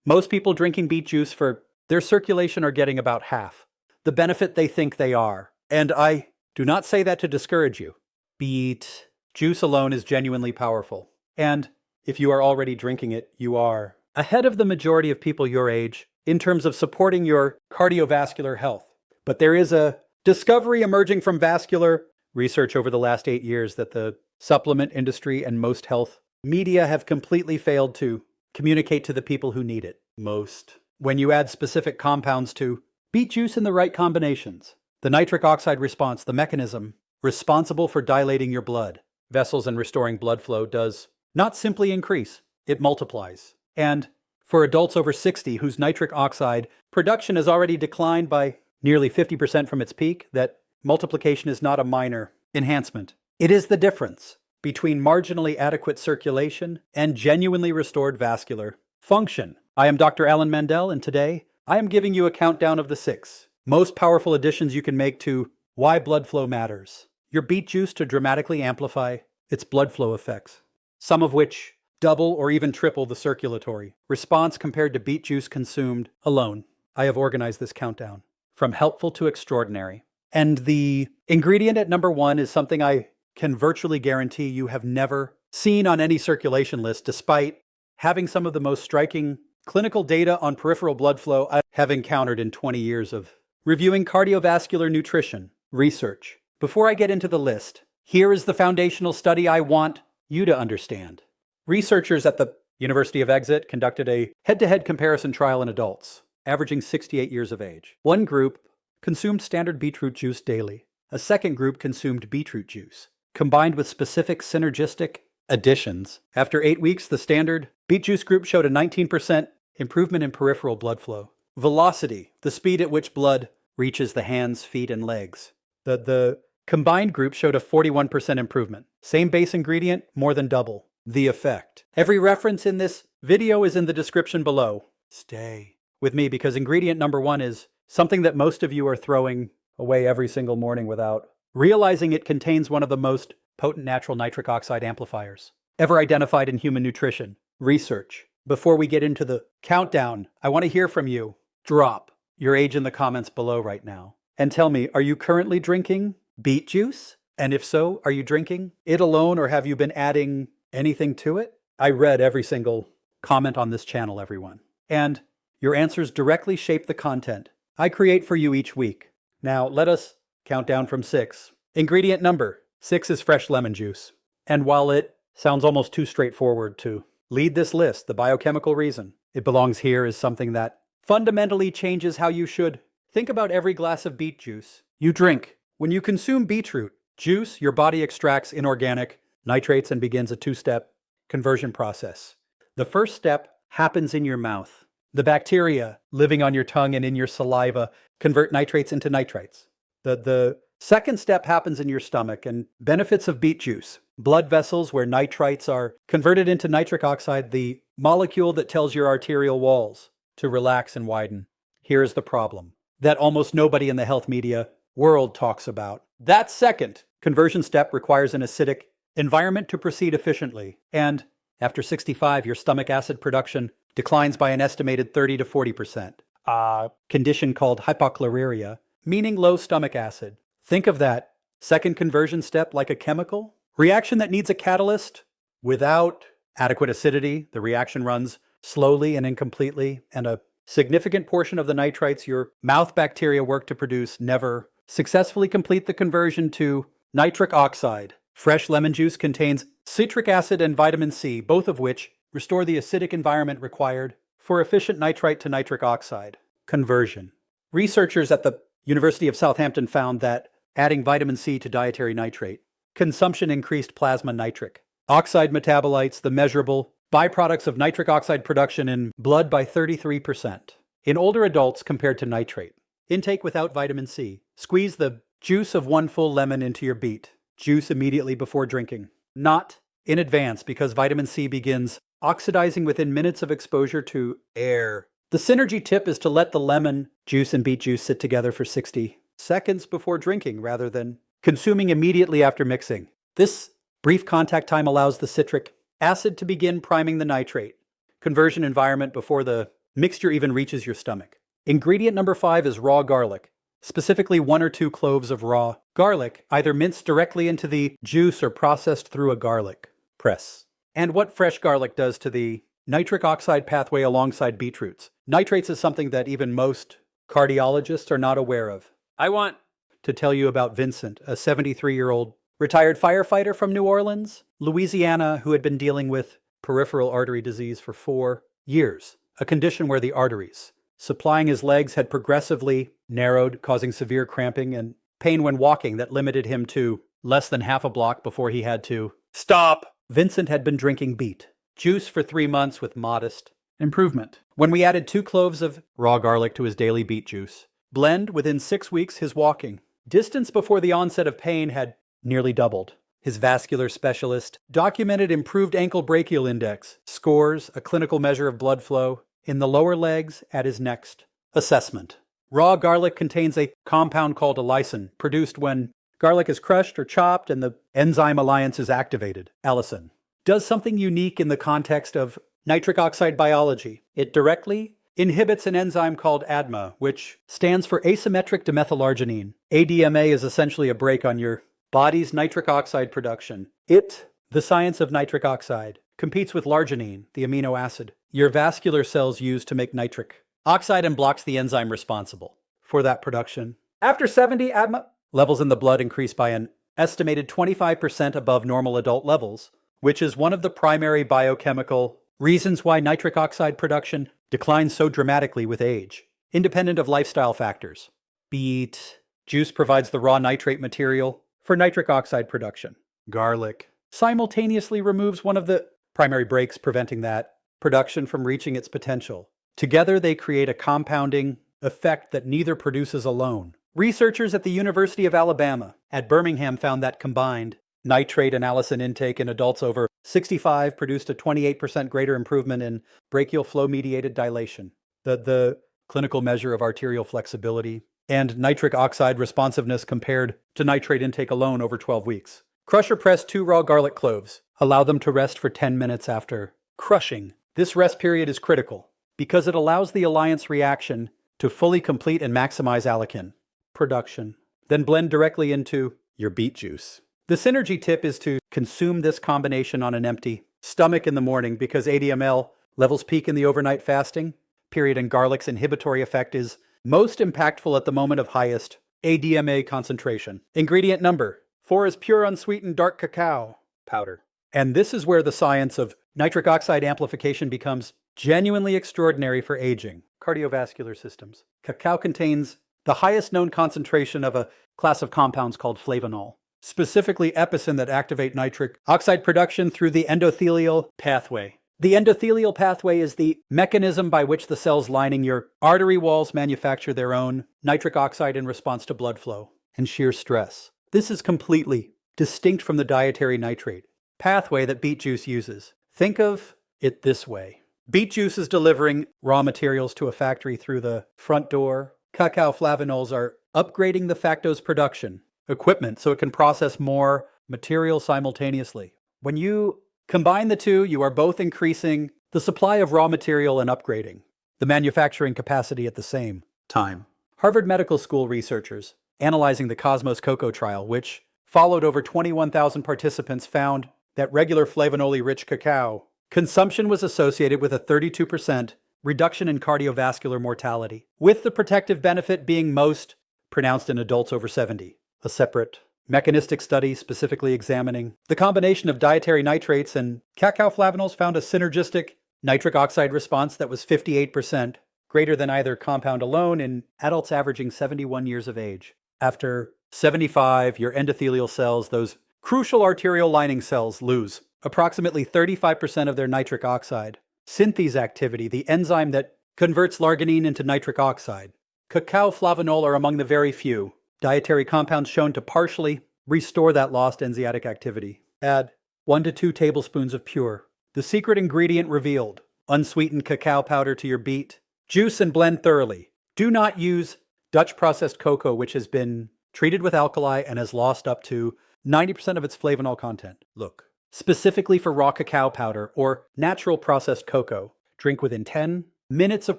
Most people drinking beet juice for their circulation are getting about half the benefit they think they are. And I do not say that to discourage you. Beet juice alone is genuinely powerful. And if you are already drinking it, you are ahead of the majority of people your age in terms of supporting your cardiovascular health. But there is a discovery emerging from vascular research over the last 8 years that the supplement industry and most health media have completely failed to communicate to the people who need it most. When you add specific compounds to beet juice in the right combinations, the nitric oxide response, the mechanism responsible for dilating your blood vessels and restoring blood flow, does not simply increase, it multiplies. And for adults over 60 whose nitric oxide production has already declined by nearly 50% from its peak, that multiplication is not a minor enhancement. It is the difference between marginally adequate circulation and genuinely restored vascular function. I am Dr. Alan Mandel, and today I am giving you a countdown of the 6 most powerful additions you can make to why blood flow matters. Your beet juice to dramatically amplify its blood flow effects, some of which double or even triple the circulatory response compared to beet juice consumed alone. I have organized this countdown from helpful to extraordinary. And the ingredient at number 1 is something I can virtually guarantee you have never seen on any circulation list, despite having some of the most striking clinical data on peripheral blood flow I have encountered in 20 years of reviewing cardiovascular nutrition research. Before I get into the list, here is the foundational study I want you to understand. Researchers at the University of Exeter conducted a head-to-head comparison trial in adults, averaging 68 years of age. One group consumed standard beetroot juice daily. A second group consumed beetroot juice, combined with specific synergistic additions. After 8 weeks, the standard beet juice group showed a 19% improvement in peripheral blood flow. Velocity, the speed at which blood reaches the hands, feet, and legs. The combined group showed a 41% improvement. Same base ingredient, more than double the effect. Every reference in this video is in the description below. Stay with me because ingredient number 1 is something that most of you are throwing away every single morning without realizing it contains one of the most potent natural nitric oxide amplifiers ever identified in human nutrition research. Before we get into the countdown, I want to hear from you. Drop your age in the comments below right now and tell me, are you currently drinking beet juice? And if so, are you drinking it alone or have you been adding anything to it? I read every single comment on this channel, everyone. And your answers directly shape the content I create for you each week. Now, let us count down from 6. Ingredient number 6 is fresh lemon juice. And while it sounds almost too straightforward to lead this list, the biochemical reason it belongs here is something that fundamentally changes how you should think about every glass of beet juice you drink. When you consume beetroot juice, your body extracts inorganic nitrates and begins a 2-step conversion process. The first step happens in your mouth. The bacteria living on your tongue and in your saliva convert nitrates into nitrites. The second step happens in your stomach, and benefits of beet juice. Blood vessels where nitrites are converted into nitric oxide, the molecule that tells your arterial walls to relax and widen. Here's the problem that almost nobody in the health media world talks about. That second conversion step requires an acidic environment to proceed efficiently. And after 65, your stomach acid production declines by an estimated 30 to 40%. A condition called hypochlorhydria, meaning low stomach acid. Think of that second conversion step like a chemical reaction that needs a catalyst. Without adequate acidity, the reaction runs slowly and incompletely, and a significant portion of the nitrites your mouth bacteria work to produce never successfully complete the conversion to nitric oxide. Fresh lemon juice contains citric acid and vitamin C, both of which restore the acidic environment required for efficient nitrite to nitric oxide conversion. Researchers at the University of Southampton found that adding vitamin C to dietary nitrate consumption increased plasma nitric oxide metabolites, the measurable byproducts of nitric oxide production in blood, by 33% in older adults compared to nitrate intake without vitamin C. Squeeze the juice of 1 full lemon into your beet juice immediately before drinking, not in advance, because vitamin C begins oxidizing within minutes of exposure to air. The synergy tip is to let the lemon juice and beet juice sit together for 60 seconds before drinking rather than consuming immediately after mixing. This brief contact time allows the citric acid to begin priming the nitrate conversion environment before the Mixture even reaches your stomach. Ingredient number 5 is raw garlic, specifically 1 or 2 cloves of raw garlic, either minced directly into the juice or processed through a garlic press. And what fresh garlic does to the nitric oxide pathway alongside beetroots. Nitrates is something that even most cardiologists are not aware of. I want to tell you about Vincent, a 73-year-old retired firefighter from New Orleans, Louisiana, who had been dealing with peripheral artery disease for 4 years, a condition where the arteries supplying his legs had progressively narrowed, causing severe cramping and pain when walking that limited him to less than half a block before he had to stop. Vincent had been drinking Beet juice for 3 months with modest improvement. When we added 2 cloves of raw garlic to his daily beet juice, blend within 6 weeks, his walking distance before the onset of pain had nearly doubled. His vascular specialist documented improved ankle brachial index scores, a clinical measure of blood flow, in the lower legs at his next assessment. Raw garlic contains a compound called allicin, produced when garlic is crushed or chopped and the enzyme alliance is activated. Allicin does something unique in the context of nitric oxide biology. It directly inhibits an enzyme called ADMA, which stands for asymmetric dimethylarginine. ADMA is essentially a brake on your body's nitric oxide production. It, the science of nitric oxide, competes with larginine, the amino acid your vascular cells use to make nitric oxide, and blocks the enzyme responsible for that production. After 70, ADMA levels in the blood increase by an estimated 25% above normal adult levels, which is one of the primary biochemical reasons why nitric oxide production declines so dramatically with age, independent of lifestyle factors. Beet juice provides the raw nitrate material for nitric oxide production. Garlic simultaneously removes one of the primary brakes preventing that production from reaching its potential. Together, they create a compounding effect that neither produces alone. Researchers at the University of Alabama at Birmingham found that combined nitrate and allicin intake in adults over 65 produced a 28% greater improvement in brachial flow-mediated dilation, the clinical measure of arterial flexibility, and nitric oxide responsiveness compared to nitrate intake alone over 12 weeks. Crush or press 2 raw garlic cloves. Allow them to rest for 10 minutes after crushing. This rest period is critical because it allows the alliance reaction to fully complete and maximize allicin production. Then blend directly into your beet juice. The synergy tip is to consume this combination on an empty stomach in the morning because ADML levels peak in the overnight fasting period, and garlic's inhibitory effect is most impactful at the moment of highest ADMA concentration. Ingredient number 4 is pure unsweetened dark cacao powder. And this is where the science of nitric oxide amplification becomes genuinely extraordinary for aging. Cardiovascular systems. Cacao contains the highest known concentration of a class of compounds called flavonol, specifically epicin, that activate nitric oxide production through the endothelial pathway. The endothelial pathway is the mechanism by which the cells lining your artery walls manufacture their own nitric oxide in response to blood flow and shear stress. This is completely distinct from the dietary nitrate pathway that beet juice uses. Think of it this way. Beet juice is delivering raw materials to a factory through the front door. Cacao flavanols are upgrading the facto's production equipment so it can process more material simultaneously. When you combine the two, you are both increasing the supply of raw material and upgrading the manufacturing capacity at the same time. Harvard Medical School researchers analyzing the Cosmos Cocoa trial, which followed over 21,000 participants, found that regular flavonol-rich cacao consumption was associated with a 32% reduction in cardiovascular mortality, with the protective benefit being most pronounced in adults over 70. A separate mechanistic study specifically examining the combination of dietary nitrates and cacao flavanols found a synergistic nitric oxide response that was 58% greater than either compound alone in adults averaging 71 years of age. After 75, your endothelial cells, those crucial arterial lining cells, lose approximately 35% of their nitric oxide synthase activity, the enzyme that converts larginine into nitric oxide. Cacao flavanol are among the very few dietary compounds shown to partially restore that lost enzymatic activity. Add 1 to 2 tablespoons of pure, the secret ingredient revealed, unsweetened cacao powder to your beet juice and blend thoroughly. Do not use Dutch processed cocoa, which has been treated with alkali and has lost up to 90% of its flavonol content. Look specifically for raw cacao powder or natural processed cocoa. Drink within 10 minutes of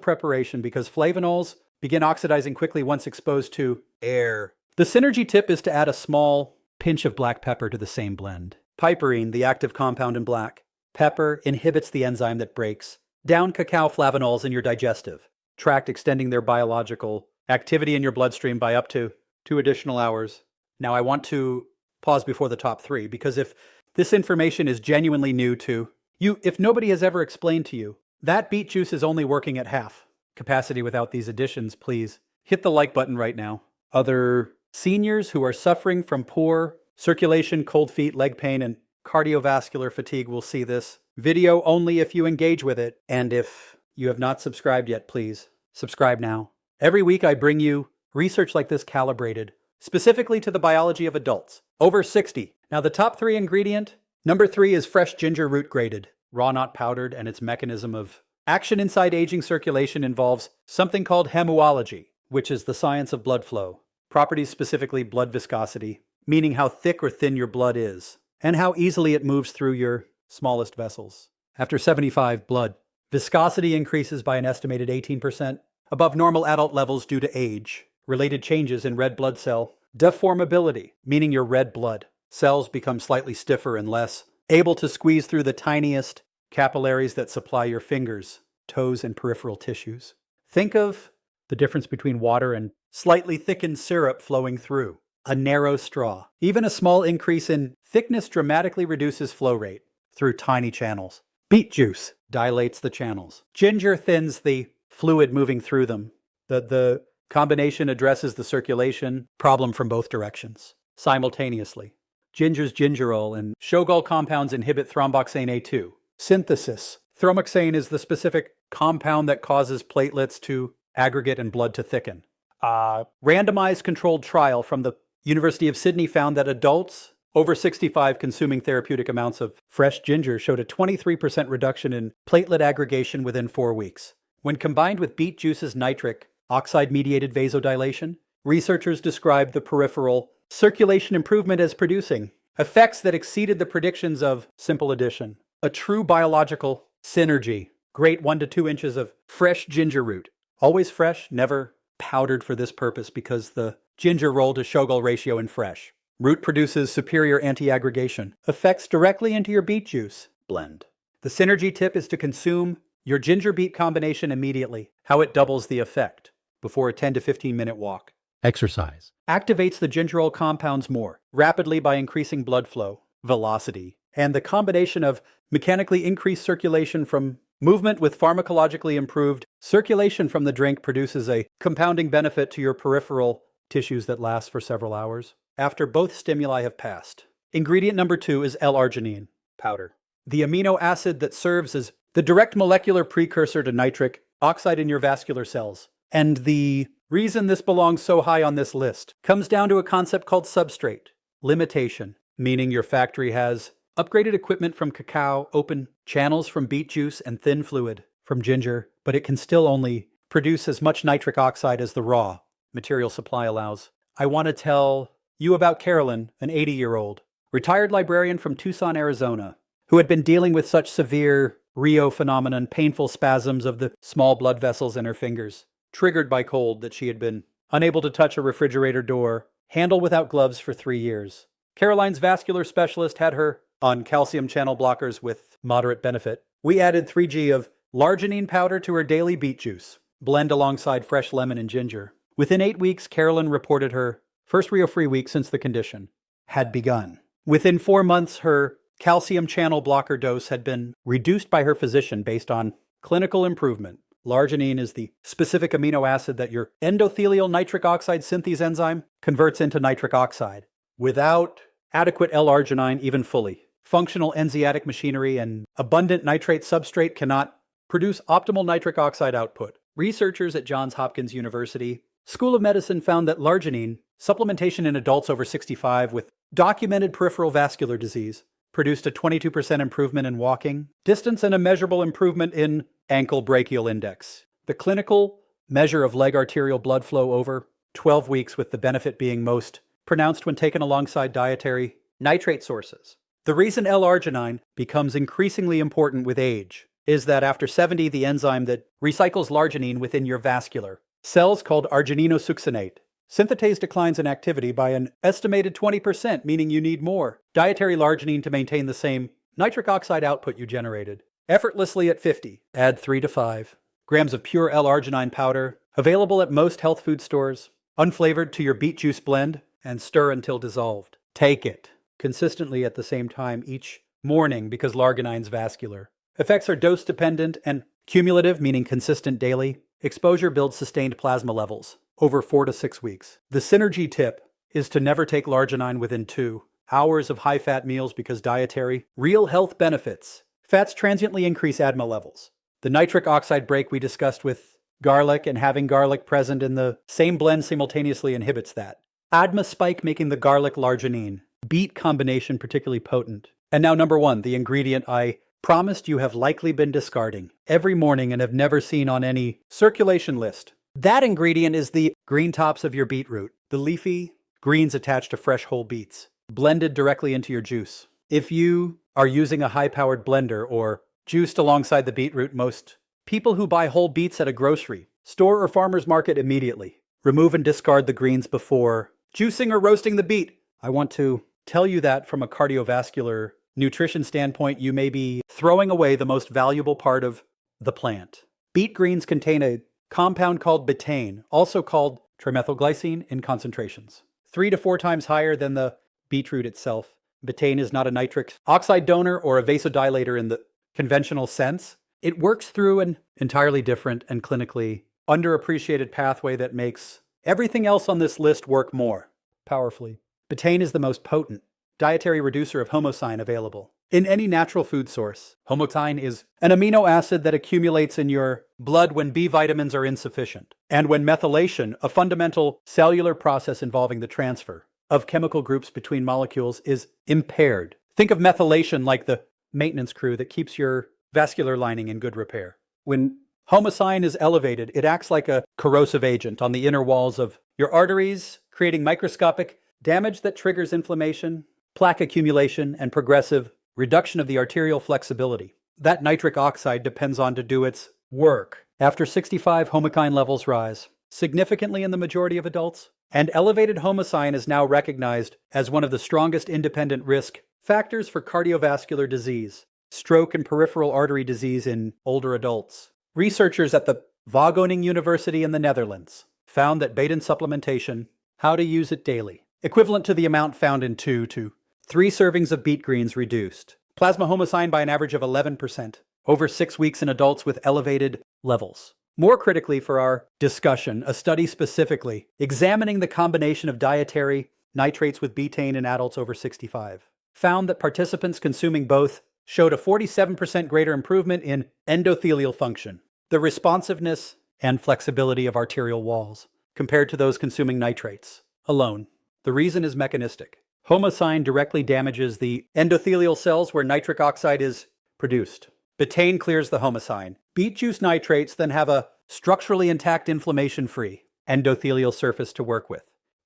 preparation because flavonols begin oxidizing quickly once exposed to air. The synergy tip is to add a small pinch of black pepper to the same blend. Piperine, the active compound in black. Pepper inhibits the enzyme that breaks down cacao flavanols in your digestive tract, extending their biological activity in your bloodstream by up to 2 additional hours. Now, I want to pause before the top 3 because if this information is genuinely new to you, if nobody has ever explained to you that beet juice is only working at half capacity without these additions, please hit the like button right now. Other seniors who are suffering from poor circulation, cold feet, leg pain, and cardiovascular fatigue will see this video only if you engage with it. And if you have not subscribed yet, please subscribe now. Every week I bring you research like this calibrated specifically to the biology of adults over 60. Now the top 3 ingredient, number 3 is fresh ginger root grated, raw not powdered, and its mechanism of action inside aging circulation involves something called hemoology, which is the science of blood flow. Properties specifically blood viscosity, meaning how thick or thin your blood is, and how easily it moves through your smallest vessels. After 75, blood viscosity increases by an estimated 18% above normal adult levels due to age. Related changes in red blood cell deformability, meaning your red blood cells become slightly stiffer and less able to squeeze through the tiniest capillaries that supply your fingers, toes, and peripheral tissues. Think of the difference between water and slightly thickened syrup flowing through a narrow straw. Even a small increase in thickness dramatically reduces flow rate through tiny channels. Beet juice dilates the channels. Ginger thins the fluid moving through them. The combination addresses the circulation problem from both directions simultaneously. Ginger's gingerol and shogal compounds inhibit thromboxane A2 synthesis. Thromboxane is the specific compound that causes platelets to aggregate and blood to thicken. A randomized controlled trial from the University of Sydney found that adults over 65 consuming therapeutic amounts of fresh ginger showed a 23% reduction in platelet aggregation within 4 weeks. When combined with beet juice's nitric oxide-mediated vasodilation, researchers described the peripheral circulation improvement as producing effects that exceeded the predictions of simple addition. A true biological synergy. Grate 1 to 2 inches of fresh ginger root. Always fresh, never powdered for this purpose because the ginger roll to shogal ratio in fresh. Root produces superior anti-aggregation effects directly into your beet juice blend. The synergy tip is to consume your ginger beet combination immediately. How it doubles the effect before a 10 to 15 minute walk. Exercise activates the gingerol compounds more rapidly by increasing blood flow, velocity, and the combination of mechanically increased circulation from movement with pharmacologically improved circulation from the drink produces a compounding benefit to your peripheral tissues that lasts for several hours after both stimuli have passed. Ingredient number 2 is L-arginine powder, the amino acid that serves as the direct molecular precursor to nitric oxide in your vascular cells. And the reason this belongs so high on this list comes down to a concept called substrate limitation, meaning your factory has upgraded equipment from cacao, open channels from beet juice, and thin fluid from ginger, but it can still only produce as much nitric oxide as the raw material supply allows. I want to tell you about Carolyn, an 80-year-old retired librarian from Tucson, Arizona, who had been dealing with such severe Rio phenomenon, painful spasms of the small blood vessels in her fingers, triggered by cold, that she had been unable to touch a refrigerator door, handle without gloves for 3 years. Caroline's vascular specialist had her on calcium channel blockers with moderate benefit. We added 3G of L-arginine powder to her daily beet juice, blend alongside fresh lemon and ginger. Within 8 weeks, Carolyn reported her first Rio-free week since the condition had begun. Within 4 months, her calcium channel blocker dose had been reduced by her physician based on clinical improvement. L-arginine is the specific amino acid that your endothelial nitric oxide synthase enzyme converts into nitric oxide. Without adequate L-arginine, even fully functional enzymatic machinery and abundant nitrate substrate cannot produce optimal nitric oxide output. Researchers at Johns Hopkins University School of Medicine found that L-arginine supplementation in adults over 65 with documented peripheral vascular disease produced a 22% improvement in walking distance and a measurable improvement in ankle brachial index. The clinical measure of leg arterial blood flow over 12 weeks, with the benefit being most pronounced when taken alongside dietary nitrate sources. The reason L-arginine becomes increasingly important with age is that after 70, the enzyme that recycles l'arginine within your vascular cells called argininosuccinate, synthetase declines in activity by an estimated 20%, meaning you need more dietary l'arginine to maintain the same nitric oxide output you generated. Effortlessly at 50, add 3 to 5 grams of pure L-arginine powder, available at most health food stores, unflavored to your beet juice blend, and stir until dissolved. Take it consistently at the same time each morning because l'arginine's vascular. Effects are dose-dependent and cumulative, meaning consistent daily. Exposure builds sustained plasma levels over 4 to 6 weeks. The synergy tip is to never take l'arginine within 2 hours of high-fat meals because dietary, real health benefits. Fats transiently increase ADMA levels. The nitric oxide break we discussed with garlic and having garlic present in the same blend simultaneously inhibits that. ADMA spike making the garlic l'arginine beet combination particularly potent. And now number 1, the ingredient I promised you have likely been discarding every morning and have never seen on any circulation list. That ingredient is the green tops of your beetroot, the leafy greens attached to fresh whole beets, blended directly into your juice. If you are using a high-powered blender or juiced alongside the beetroot, most people who buy whole beets at a grocery store or farmer's market immediately remove and discard the greens before juicing or roasting the beet. I want to tell you that from a cardiovascular nutrition standpoint, you may be throwing away the most valuable part of the plant. Beet greens contain a compound called betaine, also called trimethylglycine, in concentrations 3 to 4 times higher than the beetroot itself. Betaine is not a nitric oxide donor or a vasodilator in the conventional sense. It works through an entirely different and clinically underappreciated pathway that makes everything else on this list work more powerfully. Betaine is the most potent dietary reducer of homocyan available in any natural food source. Homocyan is an amino acid that accumulates in your blood when B vitamins are insufficient, and when methylation, a fundamental cellular process involving the transfer of chemical groups between molecules, is impaired. Think of methylation like the maintenance crew that keeps your vascular lining in good repair. When homocyan is elevated, it acts like a corrosive agent on the inner walls of your arteries, creating microscopic damage that triggers inflammation, plaque accumulation, and progressive reduction of the arterial flexibility. That nitric oxide depends on to do its work. After 65, homocyan levels rise significantly in the majority of adults, and elevated homocyan is now recognized as one of the strongest independent risk factors for cardiovascular disease, stroke, and peripheral artery disease in older adults. Researchers at the Wageningen University in the Netherlands found that betaine supplementation, how to use it daily, equivalent to the amount found in 2 to 3 servings of beet greens, reduced plasma homocyan by an average of 11% over 6 weeks in adults with elevated levels. More critically for our discussion, a study specifically examining the combination of dietary nitrates with betaine in adults over 65 found that participants consuming both showed a 47% greater improvement in endothelial function, the responsiveness and flexibility of arterial walls, compared to those consuming nitrates alone. The reason is mechanistic. Homocyan directly damages the endothelial cells where nitric oxide is produced. Betaine clears the homocyan. Beet juice nitrates then have a structurally intact, inflammation-free endothelial surface to work with.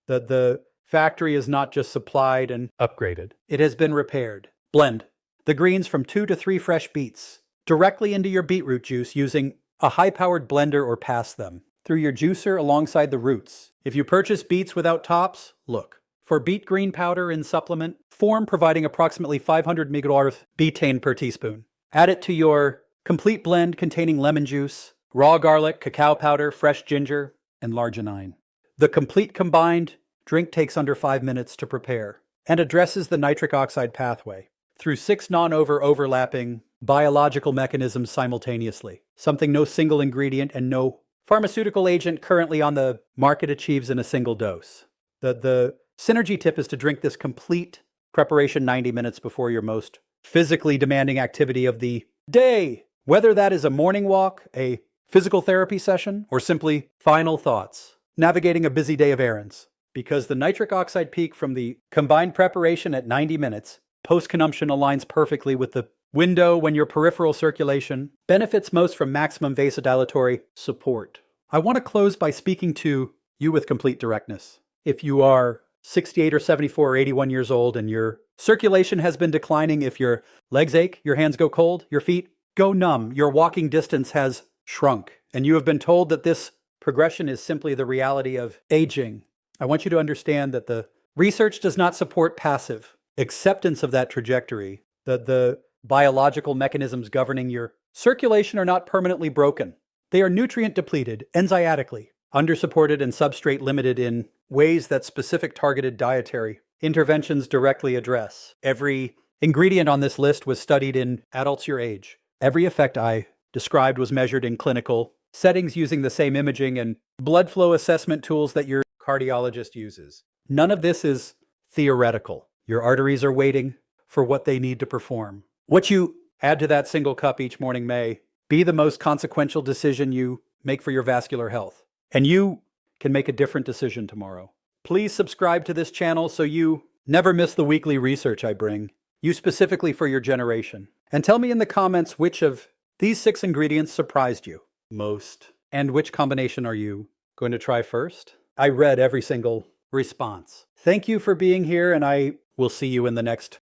The factory is not just supplied and upgraded. It has been repaired. Blend the greens from 2 to 3 fresh beets directly into your beetroot juice using a high-powered blender, or pass them through your juicer alongside the roots. If you purchase beets without tops, look for beet green powder in supplement form, providing approximately 500 mg of betaine per teaspoon. Add it to your complete blend containing lemon juice, raw garlic, cacao powder, fresh ginger, and l'arginine. The complete combined drink takes under 5 minutes to prepare and addresses the nitric oxide pathway through 6 non-overlapping biological mechanisms simultaneously, something no single ingredient and no pharmaceutical agent currently on the market achieves in a single dose. The synergy tip is to drink this complete preparation 90 minutes before your most physically demanding activity of the day, whether that is a morning walk, a physical therapy session, or simply final thoughts, navigating a busy day of errands. Because the nitric oxide peak from the combined preparation at 90 minutes post-consumption aligns perfectly with the window when your peripheral circulation benefits most from maximum vasodilatory support. I want to close by speaking to you with complete directness. If you are 68 or 74 or 81 years old and your circulation has been declining, if your legs ache, your hands go cold, your feet go numb. Your walking distance has shrunk, and you have been told that this progression is simply the reality of aging. I want you to understand that the research does not support passive acceptance of that trajectory, that the biological mechanisms governing your circulation are not permanently broken. They are nutrient depleted, enzymatically, undersupported and substrate limited in ways that specific targeted dietary interventions directly address. Every ingredient on this list was studied in adults your age. Every effect I described was measured in clinical settings using the same imaging and blood flow assessment tools that your cardiologist uses. None of this is theoretical. Your arteries are waiting for what they need to perform. What you add to that single cup each morning may be the most consequential decision you make for your vascular health. And you can make a different decision tomorrow. Please subscribe to this channel so you never miss the weekly research I bring, you specifically for your generation. And tell me in the comments which of these 6 ingredients surprised you most, and which combination are you going to try first? I read every single response. Thank you for being here, and I will see you in the next